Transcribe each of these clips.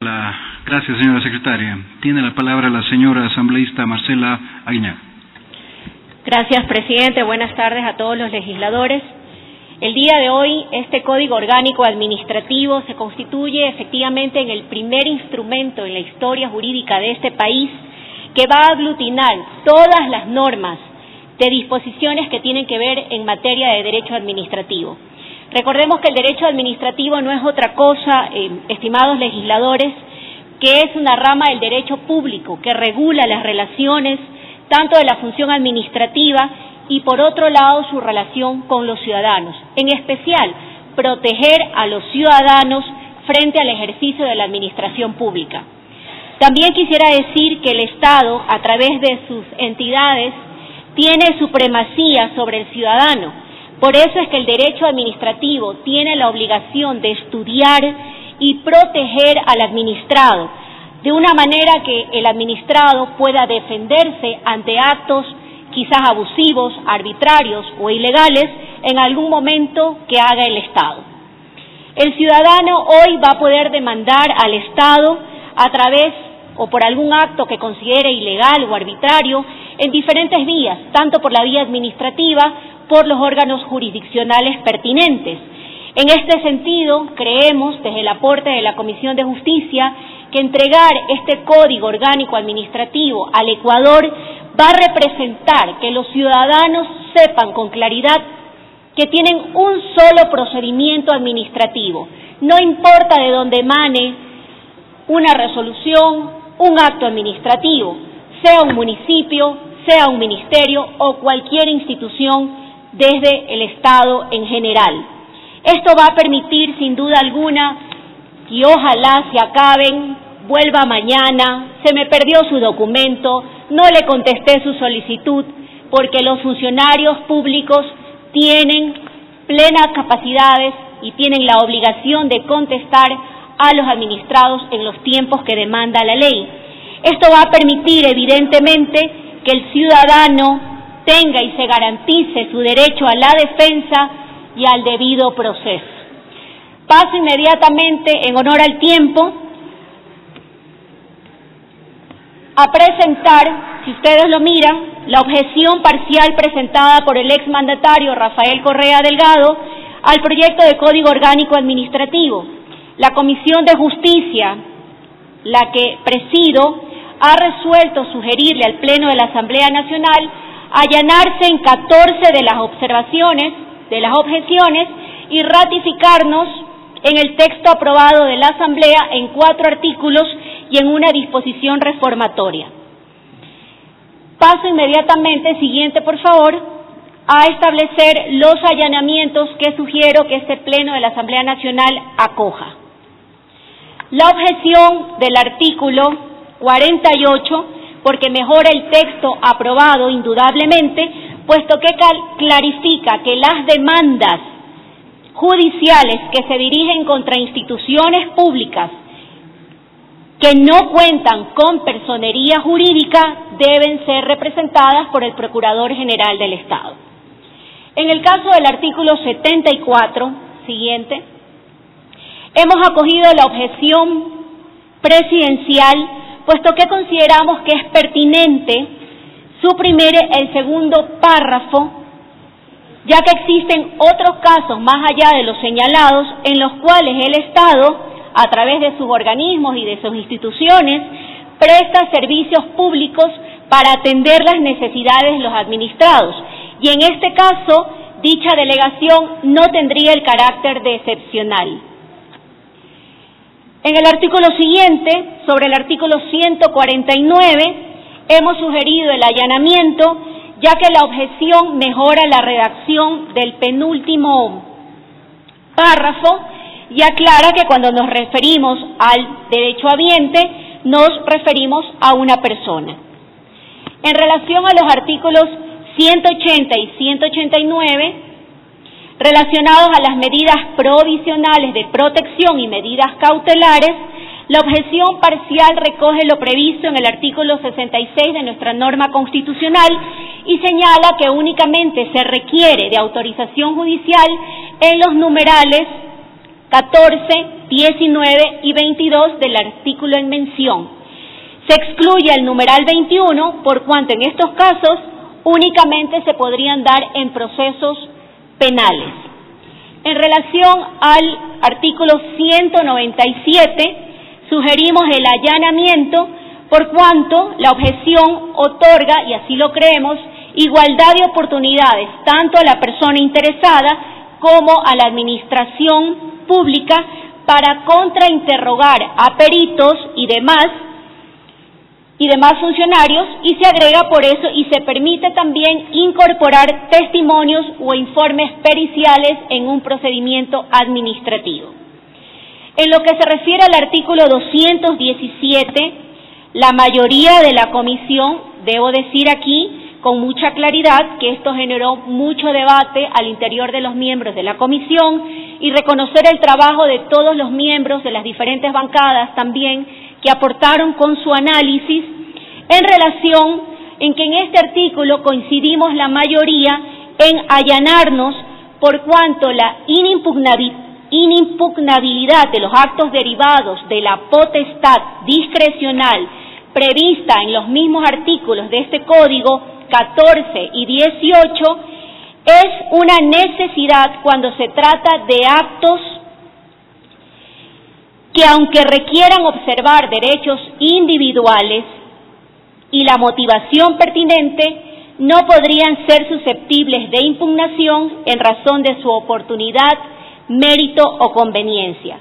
Gracias, señora secretaria. Tiene la palabra la señora asambleísta Marcela Aguiñaga. Gracias, presidente. Buenas tardes a todos los legisladores. El día de hoy, este Código Orgánico Administrativo se constituye efectivamente en el primer instrumento en la historia jurídica de este país que va a aglutinar todas las normas de disposiciones que tienen que ver en materia de derecho administrativo. Recordemos que el derecho administrativo no es otra cosa, estimados legisladores, que es una rama del derecho público que regula las relaciones tanto de la función administrativa y, por otro lado, su relación con los ciudadanos. En especial, proteger a los ciudadanos frente al ejercicio de la administración pública. También quisiera decir que el Estado, a través de sus entidades, tiene supremacía sobre el ciudadano. Por eso es que el derecho administrativo tiene la obligación de estudiar y proteger al administrado, de una manera que el administrado pueda defenderse ante actos quizás abusivos, arbitrarios o ilegales en algún momento que haga el Estado. El ciudadano hoy va a poder demandar al Estado a través o por algún acto que considere ilegal o arbitrario en diferentes vías, tanto por la vía administrativa, por los órganos jurisdiccionales pertinentes. En este sentido, creemos, desde el aporte de la Comisión de Justicia, que entregar este Código Orgánico Administrativo al Ecuador va a representar que los ciudadanos sepan con claridad que tienen un solo procedimiento administrativo. No importa de dónde emane una resolución, un acto administrativo, sea un municipio, sea un ministerio o cualquier institución desde el Estado en general. Esto va a permitir, sin duda alguna, y ojalá se acaben, vuelva mañana, se me perdió su documento, no le contesté su solicitud, porque los funcionarios públicos tienen plenas capacidades y tienen la obligación de contestar a los administrados en los tiempos que demanda la ley. Esto va a permitir, evidentemente, que el ciudadano tenga y se garantice su derecho a la defensa y al debido proceso. Paso inmediatamente, en honor al tiempo, a presentar, si ustedes lo miran, la objeción parcial presentada por el exmandatario Rafael Correa Delgado al proyecto de Código Orgánico Administrativo. La Comisión de Justicia, la que presido, ha resuelto sugerirle al Pleno de la Asamblea Nacional allanarse en 14 de las observaciones, de las objeciones, y ratificarnos en el texto aprobado de la Asamblea en 4 artículos y en una disposición reformatoria. Paso inmediatamente, siguiente por favor, a establecer los allanamientos que sugiero que este Pleno de la Asamblea Nacional acoja. La objeción del artículo 48, porque mejora el texto aprobado indudablemente, puesto que clarifica que las demandas judiciales que se dirigen contra instituciones públicas que no cuentan con personería jurídica deben ser representadas por el Procurador General del Estado. En el caso del artículo 74, siguiente, hemos acogido la objeción presidencial, puesto que consideramos que es pertinente suprimir el segundo párrafo, ya que existen otros casos más allá de los señalados en los cuales el Estado, a través de sus organismos y de sus instituciones, presta servicios públicos para atender las necesidades de los administrados. Y en este caso, dicha delegación no tendría el carácter de excepcional. En el artículo siguiente, sobre el artículo 149, hemos sugerido el allanamiento, ya que la objeción mejora la redacción del penúltimo párrafo y aclara que cuando nos referimos al derechohabiente, nos referimos a una persona. En relación a los artículos 180 y 189, relacionados a las medidas provisionales de protección y medidas cautelares, la objeción parcial recoge lo previsto en el artículo 66 de nuestra norma constitucional y señala que únicamente se requiere de autorización judicial en los numerales 14, 19 y 22 del artículo en mención. Se excluye el numeral 21, por cuanto en estos casos únicamente se podrían dar en procesos penales. En relación al artículo 197, sugerimos el allanamiento, por cuanto la objeción otorga, y así lo creemos, igualdad de oportunidades tanto a la persona interesada como a la administración pública para contrainterrogar a peritos y demás funcionarios, y se agrega por eso y se permite también incorporar testimonios o informes periciales en un procedimiento administrativo. En lo que se refiere al artículo 217, la mayoría de la comisión, debo decir aquí con mucha claridad que esto generó mucho debate al interior de los miembros de la comisión, y reconocer el trabajo de todos los miembros de las diferentes bancadas también que aportaron con su análisis en relación en que en este artículo coincidimos la mayoría en allanarnos por cuanto la inimpugnabilidad de los actos derivados de la potestad discrecional prevista en los mismos artículos de este código 14 y 18 es una necesidad cuando se trata de actos que, aunque requieran observar derechos individuales y la motivación pertinente, no podrían ser susceptibles de impugnación en razón de su oportunidad, mérito o conveniencia.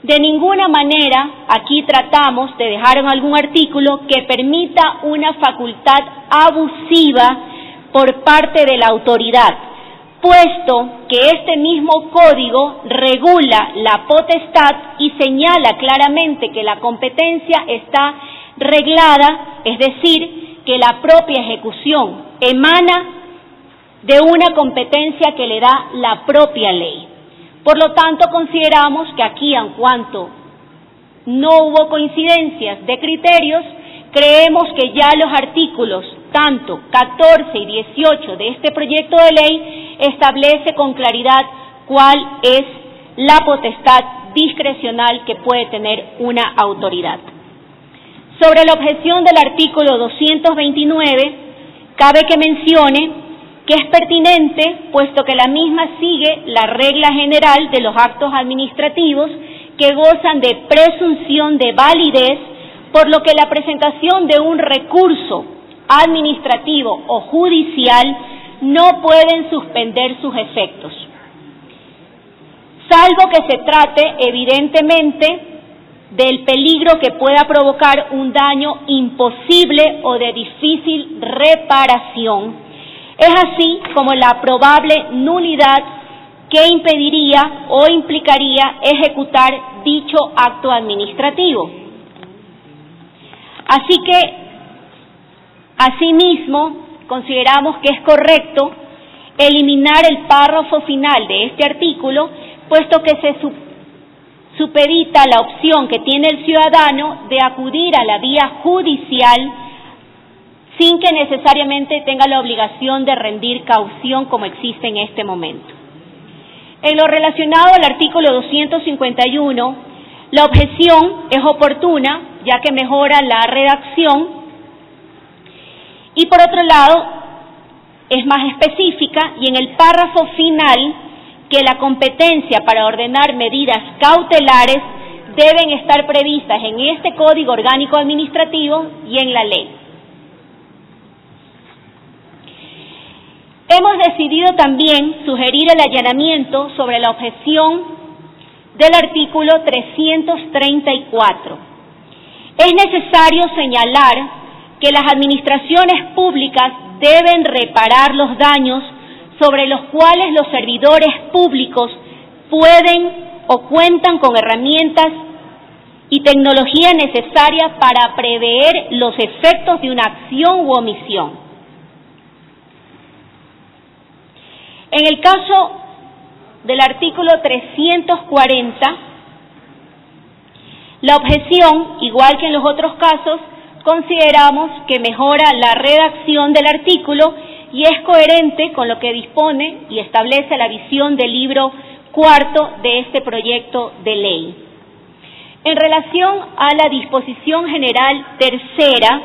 De ninguna manera aquí tratamos de dejar en algún artículo que permita una facultad abusiva por parte de la autoridad, puesto que este mismo código regula la potestad y señala claramente que la competencia está reglada, es decir, que la propia ejecución emana de una competencia que le da la propia ley. Por lo tanto, consideramos que aquí, en cuanto no hubo coincidencias de criterios, creemos que ya los artículos, tanto 14 y 18 de este proyecto de ley, establece con claridad cuál es la potestad discrecional que puede tener una autoridad. Sobre la objeción del artículo 229, cabe que mencione que es pertinente, puesto que la misma sigue la regla general de los actos administrativos que gozan de presunción de validez, por lo que la presentación de un recurso administrativo o judicial no pueden suspender sus efectos, salvo que se trate evidentemente del peligro que pueda provocar un daño imposible o de difícil reparación. Es así como la probable nulidad que impediría o implicaría ejecutar dicho acto administrativo. Así que, asimismo, consideramos que es correcto eliminar el párrafo final de este artículo, puesto que se supedita la opción que tiene el ciudadano de acudir a la vía judicial sin que necesariamente tenga la obligación de rendir caución como existe en este momento. En lo relacionado al artículo 251, la objeción es oportuna, ya que mejora la redacción, y por otro lado, es más específica, y en el párrafo final, que la competencia para ordenar medidas cautelares deben estar previstas en este Código Orgánico Administrativo y en la ley. Hemos decidido también sugerir el allanamiento sobre la objeción del artículo 334. Es necesario señalar que las administraciones públicas deben reparar los daños sobre los cuales los servidores públicos pueden o cuentan con herramientas y tecnología necesaria para prever los efectos de una acción u omisión. En el caso del artículo 340, la objeción, igual que en los otros casos, consideramos que mejora la redacción del artículo y es coherente con lo que dispone y establece la visión del libro cuarto de este proyecto de ley. En relación a la disposición general tercera,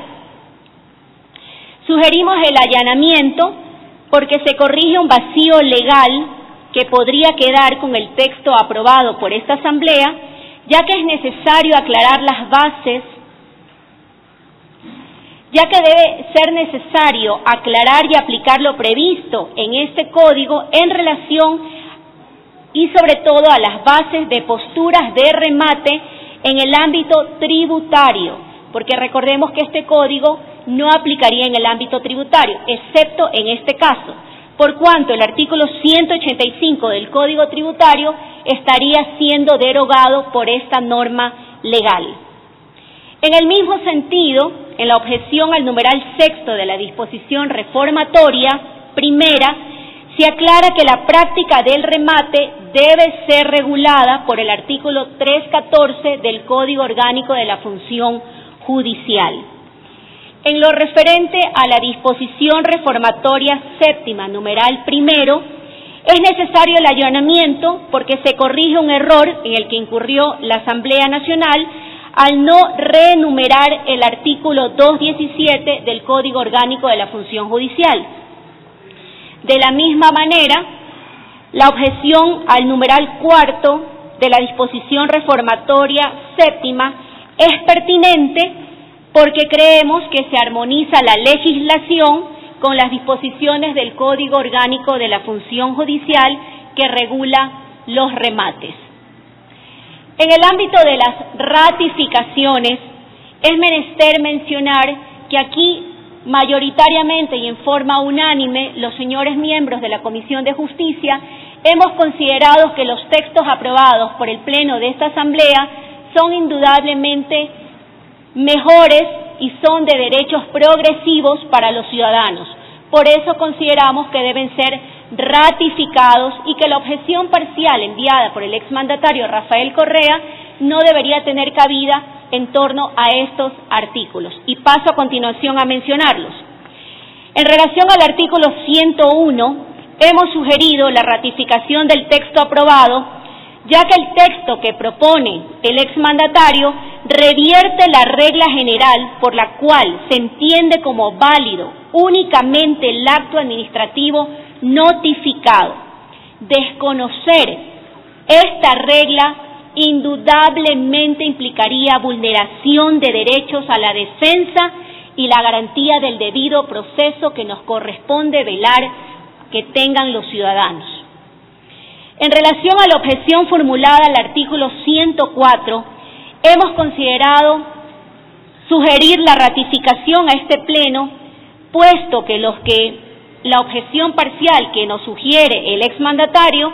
sugerimos el allanamiento porque se corrige un vacío legal que podría quedar con el texto aprobado por esta Asamblea, ya que es necesario aclarar las bases, ya que debe ser necesario aclarar y aplicar lo previsto en este código en relación y sobre todo a las bases de posturas de remate en el ámbito tributario, porque recordemos que este código no aplicaría en el ámbito tributario, excepto en este caso, por cuanto el artículo 185 del Código Tributario estaría siendo derogado por esta norma legal. En el mismo sentido, en la objeción al numeral sexto de la disposición reformatoria primera, se aclara que la práctica del remate debe ser regulada por el artículo 314 del Código Orgánico de la Función Judicial. En lo referente a la disposición reformatoria séptima, numeral primero, es necesario el allanamiento porque se corrige un error en el que incurrió la Asamblea Nacional al no reenumerar el artículo 217 del Código Orgánico de la Función Judicial. De la misma manera, la objeción al numeral cuarto de la disposición reformatoria séptima es pertinente porque creemos que se armoniza la legislación con las disposiciones del Código Orgánico de la Función Judicial que regula los remates. En el ámbito de las ratificaciones, es menester mencionar que aquí mayoritariamente y en forma unánime los señores miembros de la Comisión de Justicia hemos considerado que los textos aprobados por el Pleno de esta Asamblea son indudablemente mejores y son de derechos progresivos para los ciudadanos. Por eso consideramos que deben ser ratificados y que la objeción parcial enviada por el exmandatario Rafael Correa no debería tener cabida en torno a estos artículos. Y paso a continuación a mencionarlos. En relación al artículo 101, hemos sugerido la ratificación del texto aprobado, ya que el texto que propone el exmandatario revierte la regla general por la cual se entiende como válido únicamente el acto administrativo notificado. Desconocer esta regla indudablemente implicaría vulneración de derechos a la defensa y la garantía del debido proceso que nos corresponde velar que tengan los ciudadanos. En relación a la objeción formulada al artículo 104, hemos considerado sugerir la ratificación a este Pleno, puesto que la objeción parcial que nos sugiere el exmandatario,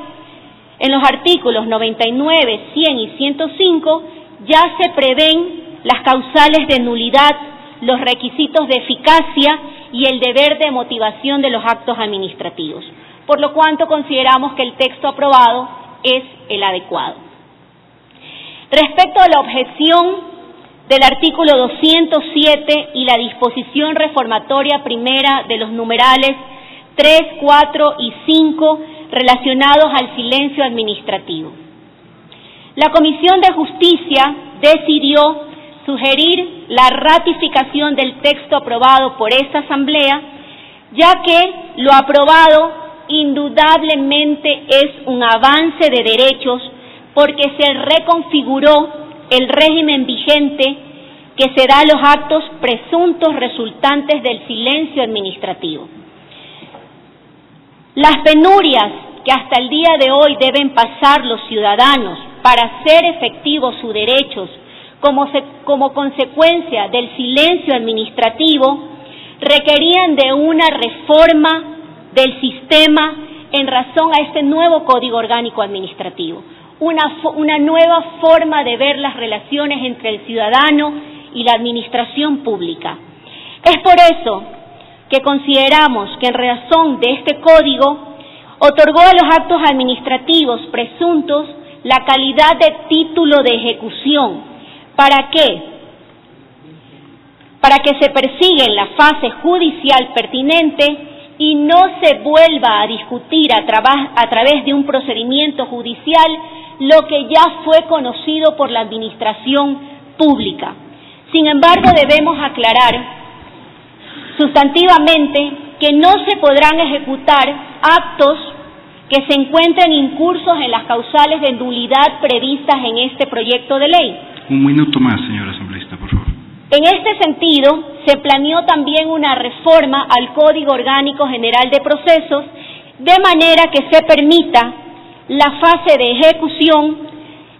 en los artículos 99, 100 y 105, ya se prevén las causales de nulidad, los requisitos de eficacia y el deber de motivación de los actos administrativos, por lo cuanto consideramos que el texto aprobado es el adecuado. Respecto a la objeción del artículo 207 y la disposición reformatoria primera de los numerales 3, 4 y 5 relacionados al silencio administrativo, la Comisión de Justicia decidió sugerir la ratificación del texto aprobado por esta Asamblea, ya que lo aprobado indudablemente es un avance de derechos porque se reconfiguró el régimen vigente que se da a los actos presuntos resultantes del silencio administrativo. Las penurias que hasta el día de hoy deben pasar los ciudadanos para hacer efectivos sus derechos como consecuencia del silencio administrativo requerían de una reforma del sistema en razón a este nuevo Código Orgánico Administrativo, una nueva forma de ver las relaciones entre el ciudadano y la administración pública. Es por eso que consideramos que en razón de este código otorgó a los actos administrativos presuntos la calidad de título de ejecución. ¿Para qué? Para que se persiga en la fase judicial pertinente y no se vuelva a discutir a través de un procedimiento judicial lo que ya fue conocido por la administración pública. Sin embargo, debemos aclarar sustantivamente que no se podrán ejecutar actos que se encuentren incursos en las causales de nulidad previstas en este proyecto de ley. Un minuto más, señora asambleísta, por favor. En este sentido, se planeó también una reforma al Código Orgánico General de Procesos, de manera que se permita la fase de ejecución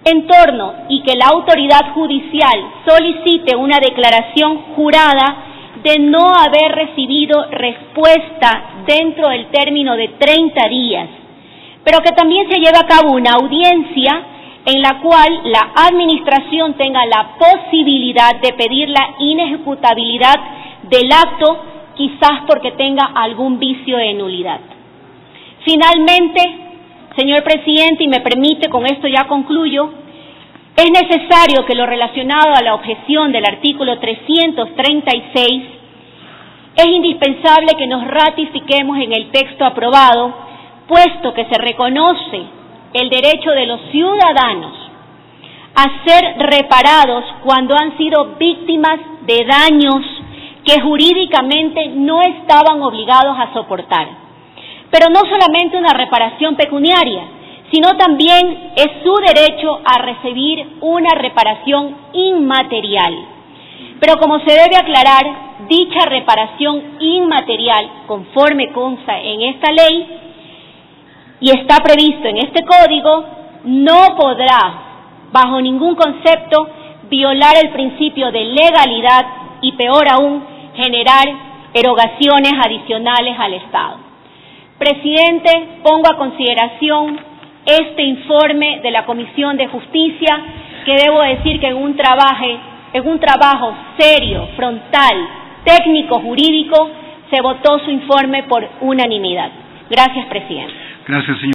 en torno y que la autoridad judicial solicite una declaración jurada de no haber recibido respuesta dentro del término de 30 días, pero que también se lleve a cabo una audiencia en la cual la administración tenga la posibilidad de pedir la inejecutabilidad del acto, quizás porque tenga algún vicio de nulidad. Finalmente, señor presidente, y me permite, con esto ya concluyo, es necesario que lo relacionado a la objeción del artículo 336, es indispensable que nos ratifiquemos en el texto aprobado, puesto que se reconoce el derecho de los ciudadanos a ser reparados cuando han sido víctimas de daños que jurídicamente no estaban obligados a soportar. Pero no solamente una reparación pecuniaria, sino también es su derecho a recibir una reparación inmaterial. Pero como se debe aclarar, dicha reparación inmaterial, conforme consta en esta ley, y está previsto en este código, no podrá, bajo ningún concepto, violar el principio de legalidad y, peor aún, generar erogaciones adicionales al Estado. Presidente, pongo a consideración este informe de la Comisión de Justicia, que debo decir que en un trabajo serio, frontal, técnico, jurídico, se votó su informe por unanimidad. Gracias, presidente. Gracias, señor.